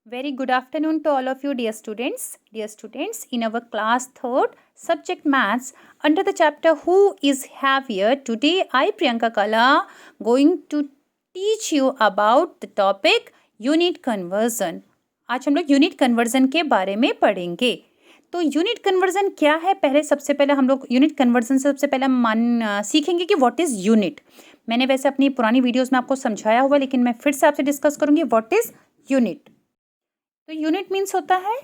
Very good afternoon to all of you, dear students. Dear students, in our class third subject maths under the chapter Who is Heavier, today I Priyanka Kala going to teach you about the topic unit conversion. आज हम लोग unit conversion के बारे में पढ़ेंगे. तो unit conversion क्या है, पहले सबसे पहले हम लोग यूनिट कन्वर्जन से सबसे पहले सीखेंगे कि व्हाट इज़ यूनिट. मैंने वैसे अपनी पुरानी वीडियोस में आपको समझाया हुआ, लेकिन मैं फिर से आपसे डिस्कस करूंगी व्हाट इज़ यूनिट. तो यूनिट मीन्स होता है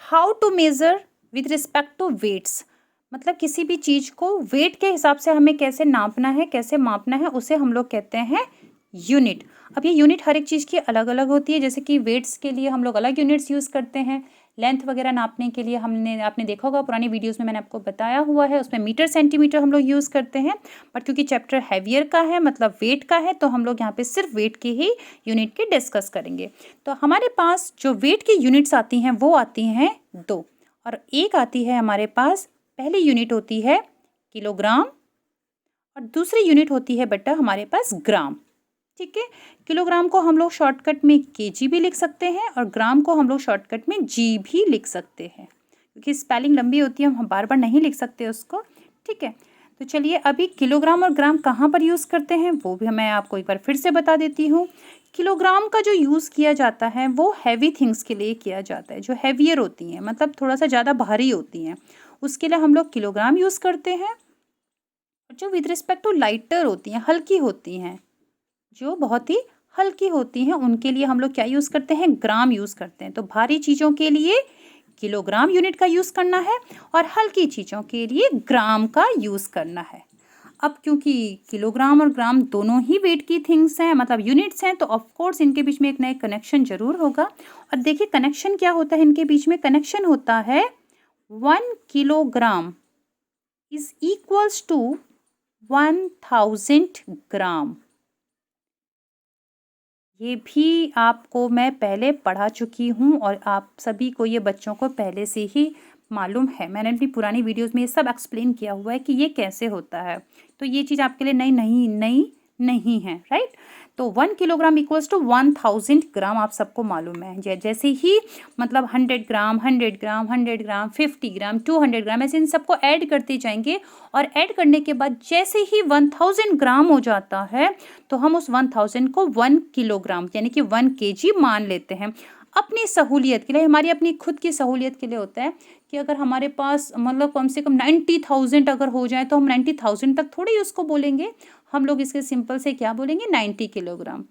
how to measure with respect to weights. मतलब किसी भी चीज़ को वेट के हिसाब से हमें कैसे नापना है, कैसे मापना है, उसे हम लोग कहते हैं यूनिट. अब ये यूनिट हर एक चीज़ की अलग अलग होती है. जैसे कि वेट्स के लिए हम लोग अलग यूनिट्स यूज़ करते हैं. लेंथ वगैरह नापने के लिए आपने देखा होगा पुरानी वीडियोस में मैंने आपको बताया हुआ है, उसमें मीटर सेंटीमीटर हम लोग यूज़ करते हैं. बट क्योंकि चैप्टर हैवियर का है, मतलब वेट का है, तो हम लोग यहाँ पे सिर्फ वेट की ही यूनिट की डिस्कस करेंगे. तो हमारे पास जो वेट की यूनिट्स आती हैं वो आती हैं दो, और एक आती है हमारे पास, पहली यूनिट होती है किलोग्राम और दूसरी यूनिट होती है बेटा हमारे पास ग्राम. ठीक है, किलोग्राम को हम लोग शॉर्टकट में केजी भी लिख सकते हैं और ग्राम को हम लोग शॉर्टकट में जी भी लिख सकते हैं, क्योंकि स्पेलिंग लंबी होती है, हम बार बार नहीं लिख सकते उसको. ठीक है, तो चलिए अभी किलोग्राम और ग्राम कहाँ पर यूज़ करते हैं वो भी मैं आपको एक बार फिर से बता देती हूँ. किलोग्राम का जो यूज़ किया जाता है वो हैवी थिंग्स के लिए किया जाता है, जो हैवियर होती हैं, मतलब थोड़ा सा ज़्यादा भारी होती हैं, उसके लिए हम लोग किलोग्राम यूज़ करते हैं. और जो विद रिस्पेक्ट टू लाइटर होती हैं, हल्की होती हैं, जो बहुत ही हल्की होती हैं, उनके लिए हम लोग क्या यूज़ करते हैं, ग्राम यूज़ करते हैं. तो भारी चीज़ों के लिए किलोग्राम यूनिट का यूज़ करना है और हल्की चीज़ों के लिए ग्राम का यूज़ करना है. अब क्योंकि किलोग्राम और ग्राम दोनों ही वेट की थिंग्स हैं, मतलब यूनिट्स हैं, तो ऑफ कोर्स इनके बीच में एक ना एक कनेक्शन जरूर होगा. और देखिए कनेक्शन क्या होता है इनके बीच में. कनेक्शन होता है 1 किलोग्राम इज इक्वल्स टू 1000 ग्राम. ये भी आपको मैं पहले पढ़ा चुकी हूँ और आप सभी को ये बच्चों को पहले से ही मालूम है. मैंने अपनी पुरानी वीडियोस में ये सब एक्सप्लेन किया हुआ है कि ये कैसे होता है. तो ये चीज़ आपके लिए नई नहीं है, राइट. तो 1 किलोग्राम इक्वल्स टू 1000 ग्राम आप सबको मालूम है. जैसे ही मतलब 100 ग्राम 100 ग्राम 100 ग्राम 50 ग्राम 200 ग्राम, ऐसे इन सबको ऐड करते जाएंगे. और ऐड करने के बाद जैसे ही 1000 ग्राम हो जाता है तो हम उस 1000 को 1 किलोग्राम यानी कि 1 केजी मान लेते हैं. अपनी सहूलियत के लिए, हमारी अपनी खुद की सहूलियत के लिए होता है कि अगर हमारे पास मतलब कम से कम 90,000 अगर हो जाए तो हम 90,000 तक थोड़ी ही उसको बोलेंगे, हम लोग इसके सिंपल से क्या बोलेंगे, 90 किलोग्राम.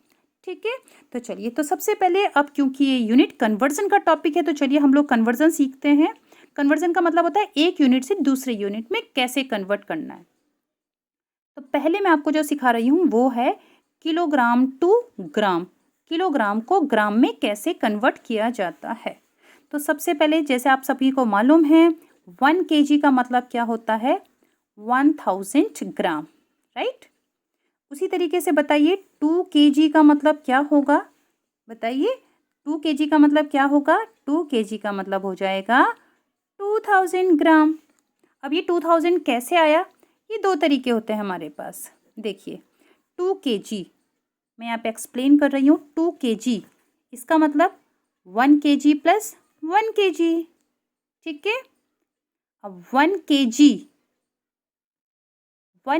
ठीक है, तो चलिए, तो सबसे पहले अब क्योंकि ये यूनिट कन्वर्जन का टॉपिक है तो चलिए हम लोग कन्वर्जन सीखते हैं. कन्वर्जन का मतलब होता है एक यूनिट से दूसरे यूनिट में कैसे कन्वर्ट करना है. तो पहले मैं आपको जो सिखा रही हूँ वो है किलोग्राम टू ग्राम. किलोग्राम को ग्राम में कैसे कन्वर्ट किया जाता है. तो सबसे पहले जैसे आप सभी को मालूम है 1 केजी का मतलब क्या होता है, 1000 ग्राम, राइट. उसी तरीके से बताइए 2 केजी का मतलब क्या होगा, बताइए 2 केजी का मतलब क्या होगा. 2 केजी का मतलब हो जाएगा 2000 ग्राम. अब ये 2000 कैसे आया, ये दो तरीके होते हैं हमारे पास. देखिए 2 केजी मैं यहाँ पे एक्सप्लेन कर रही हूँ. 2 केजी इसका मतलब 1 केजी प्लस 1 केजी. ठीक है, अब 1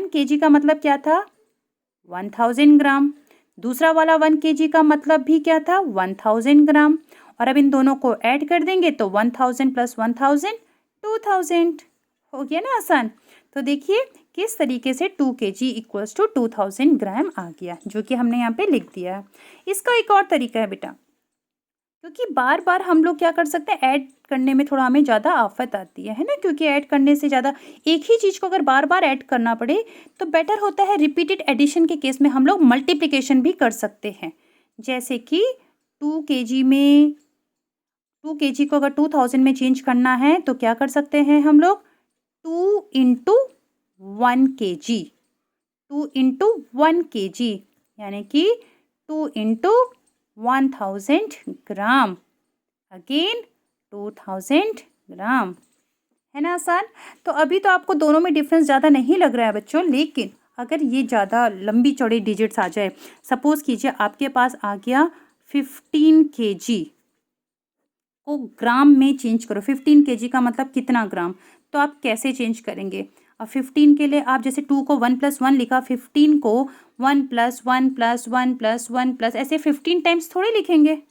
केजी का मतलब क्या था, 1000 ग्राम. दूसरा वाला 1 केजी का मतलब भी क्या था, 1000 ग्राम. और अब इन दोनों को ऐड कर देंगे तो 1000 प्लस 1000 2000 हो गया ना आसान. तो देखिए किस तरीके से 2 केजी इक्वल्स टू 2000 ग्राम आ गया, जो कि हमने यहाँ पे लिख दिया है. इसका एक और तरीका है बेटा, क्योंकि बार बार हम लोग क्या कर सकते हैं, ऐड करने में थोड़ा हमें ज़्यादा आफत आती है ना, क्योंकि ऐड करने से ज़्यादा एक ही चीज़ को अगर बार बार ऐड करना पड़े तो बेटर होता है रिपीटेड एडिशन के केस में हम लोग मल्टीप्लिकेशन भी कर सकते हैं. जैसे कि 2 केजी में 2 केजी को अगर 2000 में चेंज करना है तो क्या कर सकते हैं हम लोग, 2 इंटू 1 केजी, 2 इंटू 1 केजी यानी कि 2 इंटू 1000 ग्राम, अगेन 2000 ग्राम, है ना आसान. तो अभी तो आपको दोनों में डिफरेंस ज़्यादा नहीं लग रहा है बच्चों, लेकिन अगर ये ज़्यादा लंबी चौड़ी डिजिट्स आ जाए, सपोज़ कीजिए आपके पास आ गया 15 केजी, को ग्राम में चेंज करो। 15 kg का मतलब कितना ग्राम, तो आप कैसे चेंज करेंगे। अब 15 के लिए आप जैसे 2 को 1 + 1 लिखा, 15 को 1 + 1 + 1 + 1 + ऐसे 15 टाइम्स थोड़ी लिखेंगे, है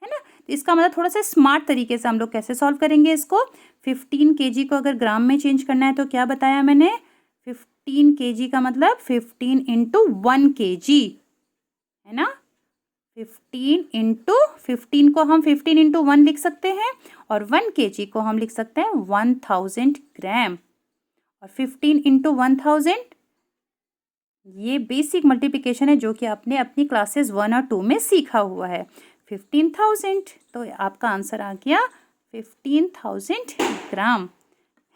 ना। तो इसका मतलब थोड़ा सा स्मार्ट तरीके से हम लोग कैसे सॉल्व करेंगे इसको। 15 kg को अगर ग्राम में चेंज करना है तो क्या बताया मैंने, 15 kg का मतलब 15 × 1 kg, है ना। 15 को हम 15 × 1 लिख सकते हैं और 1 kg को हम लिख सकते हैं 1000 ग्राम। और 15 × 1000 ये बेसिक मल्टीप्लिकेशन है जो कि आपने अपनी क्लासेस 1 और 2 में सीखा हुआ है। 15,000, तो आपका आंसर आ गया 15,000 ग्राम,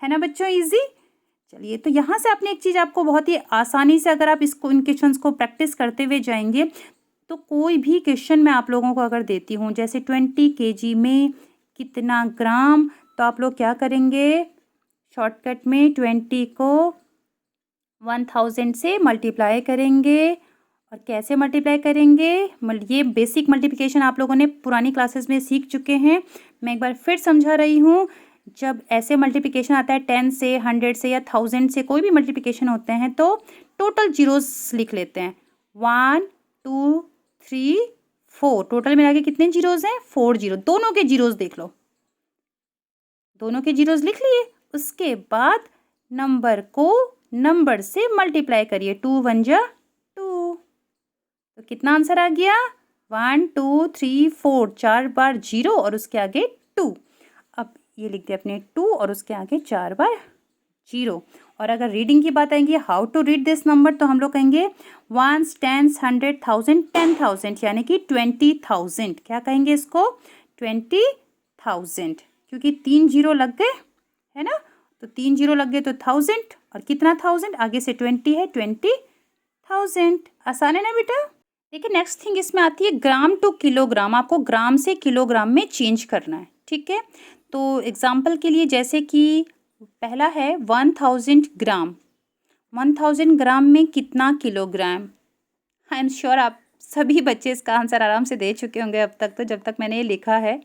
है ना बच्चों, इजी। चलिए, तो यहाँ से आपने एक चीज़ आपको बहुत ही आसानी से, अगर आप इसको इन क्वेश्चंस को प्रैक्टिस करते हुए जाएंगे तो कोई भी क्वेश्चन मैं आप लोगों को अगर देती हूँ जैसे 20 kg में कितना ग्राम, तो आप लोग क्या करेंगे, शॉर्टकट में 20 को 1000 से मल्टीप्लाई करेंगे। और कैसे मल्टीप्लाई करेंगे, ये बेसिक मल्टीप्लिकेशन आप लोगों ने पुरानी क्लासेस में सीख चुके हैं। मैं एक बार फिर समझा रही हूँ। जब ऐसे मल्टीप्लिकेशन आता है 10 से, 100 से या 1000 से, कोई भी मल्टीप्लिकेशन होते हैं तो टोटल जीरोस लिख लेते हैं। 1 2 3 4, टोटल मिला के कितने जीरोस हैं, 4 जीरो। दोनों के जीरोस देख लो, दोनों के जीरोस लिख लिए। उसके बाद नंबर को नंबर से मल्टीप्लाई करिए, 2 1 जा 2, तो कितना आंसर आ गया, 1 2 3 4, 4 बार 0 और उसके आगे 2। अब ये लिख दिया अपने 2 और उसके आगे 4 बार 0। और अगर रीडिंग की बात आएंगी, how to read this number, तो हम लोग कहेंगे 1s 10s 100 1000 10,000, यानी कि 20,000। क्या कहेंगे इसको, 20,000, क्योंकि 3 0 लग गए, है ना। तो 3 0 लग गए तो 1000, और कितना 1000, आगे से 20 है, 20,000। आसान है ना बेटा। देखिए, नेक्स्ट थिंग इसमें आती है ग्राम टू किलोग्राम। आपको ग्राम से किलोग्राम में चेंज करना है, ठीक है। तो एग्जाम्पल के लिए जैसे कि पहला है 1000 ग्राम। 1000 ग्राम में कितना किलोग्राम। आई एम श्योर आप सभी बच्चे इसका आंसर आराम से दे चुके होंगे अब तक, तो जब तक मैंने ये लिखा है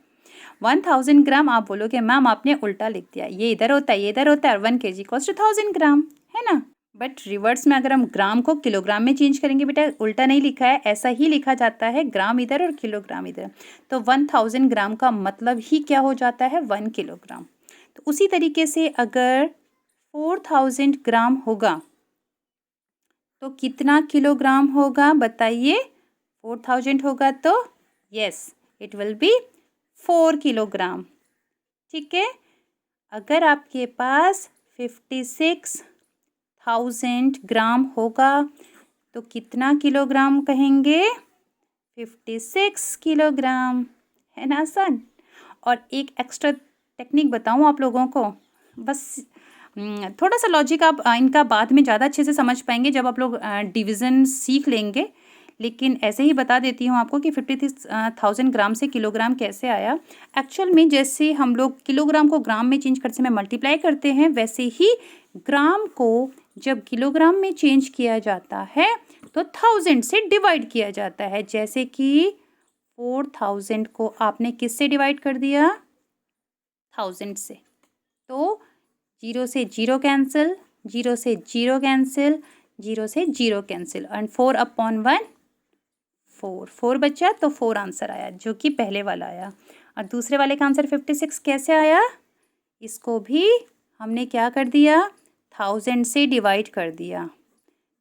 1000 ग्राम, आप बोलोगे मैम आपने उल्टा लिख दिया, ये इधर होता है, ये इधर होता है, और 1 kg = 1000 ग्राम, है ना। बट रिवर्स में अगर हम ग्राम को किलोग्राम में चेंज करेंगे बेटा, उल्टा नहीं लिखा है, ऐसा ही लिखा जाता है, ग्राम इधर और किलोग्राम इधर। तो 1000 ग्राम का मतलब ही क्या हो जाता है, 1 किलोग्राम। तो उसी तरीके से अगर 4000 ग्राम होगा तो कितना किलोग्राम होगा, बताइए। 4000 होगा तो yes, it will be 4 kilogram, ठीक है। अगर आपके पास 56,000 ग्राम होगा तो कितना किलोग्राम कहेंगे, 56 किलोग्राम, है ना आसान। और एक एक्स्ट्रा टेक्निक बताऊं आप लोगों को, बस थोड़ा सा लॉजिक आप इनका बाद में ज़्यादा अच्छे से समझ पाएंगे जब आप लोग डिवीज़न सीख लेंगे, लेकिन ऐसे ही बता देती हूँ आपको कि 56,000 ग्राम से किलोग्राम कैसे आया। एक्चुअल में जैसे हम लोग किलोग्राम को ग्राम में चेंज करते समय मल्टीप्लाई करते हैं, वैसे ही ग्राम को जब किलोग्राम में चेंज किया जाता है तो 1000 से डिवाइड किया जाता है। जैसे कि 4000 को आपने किससे डिवाइड कर दिया, 1000 से, तो 0 से 0 कैंसिल, 0 से 0 कैंसिल, 0 से 0 कैंसिल, एंड 4/1 4 बचा, तो 4 आंसर आया, जो कि पहले वाला आया। और दूसरे वाले का आंसर 56 कैसे आया, इसको भी हमने क्या कर दिया, 1000 से डिवाइड कर दिया।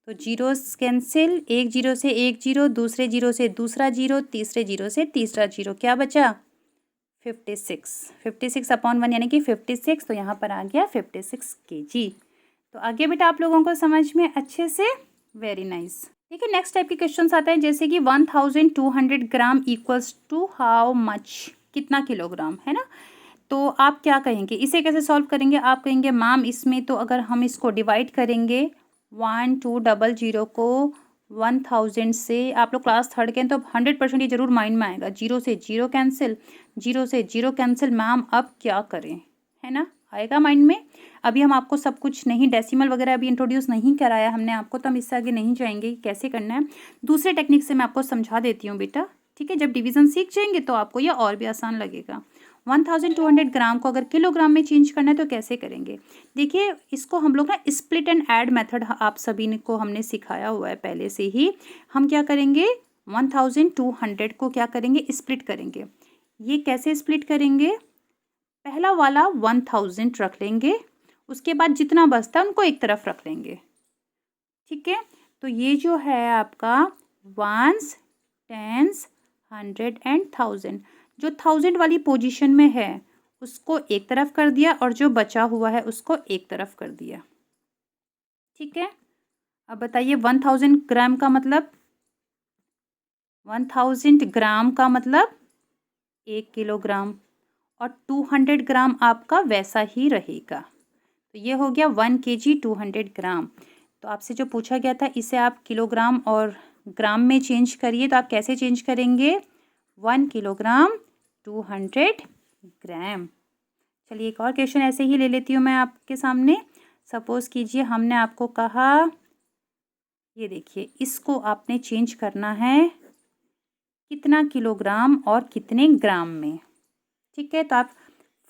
तो 0 कैंसिल, 1 0 से 1 0, दूसरे 0 से दूसरा 0, तीसरे 0 से तीसरा 0, क्या बचा, 56। 56/1 यानी कि 56, तो यहाँ पर आ गया 56 kg। तो आगे बेटा आप लोगों को समझ में अच्छे से, वेरी नाइस। ठीक है, नेक्स्ट टाइप के क्वेश्चंस आते हैं जैसे कि 1200 ग्राम इक्वल्स टू हाउ मच, कितना किलोग्राम, है ना। तो आप क्या कहेंगे, इसे कैसे सॉल्व करेंगे, आप कहेंगे मैम इसमें तो अगर हम इसको डिवाइड करेंगे 1200 को 1000 से, आप लोग क्लास 3rd के हैं तो 100% ये जरूर माइंड में आएगा, 0 से 0 कैंसिल, 0 से 0 कैंसिल, मैम अब क्या करें, है ना, आएगा माइंड में। अभी हम आपको सब कुछ नहीं, डेसिमल वगैरह अभी इंट्रोड्यूस नहीं कराया हमने आपको, तो हम इससे आगे नहीं जाएंगे कैसे करना है। दूसरे टेक्निक से मैं आपको समझा देती हूँ बेटा, ठीक है। जब डिवीज़न सीख जाएंगे तो आपको ये और भी आसान लगेगा। 1200 ग्राम को अगर किलोग्राम में चेंज करना है तो कैसे करेंगे? देखिए, इसको हम लोग ना स्प्लिट एंड ऐड मेथड आप सभी ने को हमने सिखाया हुआ है पहले से ही। हम क्या करेंगे, 1200 को क्या करेंगे, स्प्लिट करेंगे। ये कैसे स्प्लिट करेंगे? पहला वाला 1000 रख लेंगे, उसके बाद जितना बचता है उनको एक तरफ रख लेंगे। ठीक है, तो ये जो है आपका वंस, टेंस, 100 एंड 1000, जो 1000 वाली पोजीशन में है उसको एक तरफ कर दिया और जो बचा हुआ है उसको एक तरफ कर दिया। ठीक है, अब बताइए 1000 ग्राम का मतलब, 1000 ग्राम का मतलब 1 किलोग्राम, और 200 ग्राम आपका वैसा ही रहेगा। तो ये हो गया 1 kg 200 ग्राम। तो आपसे जो पूछा गया था इसे आप किलोग्राम और ग्राम में चेंज करिए, तो आप कैसे चेंज करेंगे? 1 किलोग्राम 200 ग्राम। चलिए एक और क्वेश्चन ऐसे ही ले लेती हूँ मैं आपके सामने। सपोज़ कीजिए हमने आपको कहा, ये देखिए, इसको आपने चेंज करना है कितना किलोग्राम और कितने ग्राम में। ठीक है, तो आप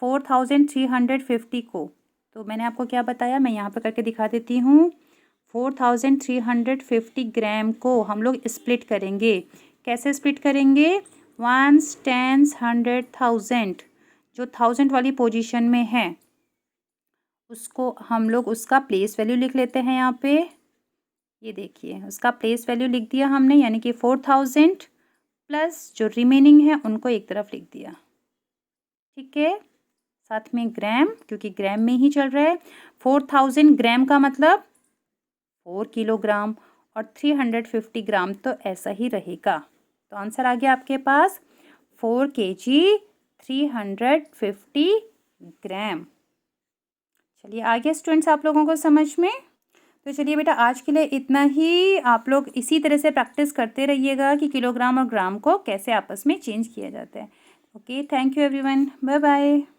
4350 को, तो मैंने आपको क्या बताया, मैं यहाँ पर करके दिखा देती हूँ। 4350 ग्राम को हम लोग स्प्लिट करेंगे। कैसे स्प्लिट करेंगे? 1s, 10s, 100, 1000, जो 1000 वाली पोजीशन में है उसको हम लोग उसका प्लेस वैल्यू लिख लेते हैं यहाँ पे। ये देखिए, उसका प्लेस वैल्यू लिख दिया हमने, यानी कि 4000 प्लस जो रिमेनिंग है उनको एक तरफ लिख दिया। ठीक है, साथ में ग्राम, क्योंकि ग्राम में ही चल रहा है। 4000 ग्राम का मतलब 4 किलोग्राम, और 350 ग्राम तो ऐसा ही रहेगा। तो आंसर आ गया आपके पास 4 kg 350 ग्राम। चलिए आ गया स्टूडेंट्स आप लोगों को समझ में? तो चलिए बेटा, आज के लिए इतना ही। आप लोग इसी तरह से प्रैक्टिस करते रहिएगा कि किलोग्राम और ग्राम को कैसे आपस में चेंज किया जाता है। Okay, thank you everyone, bye bye.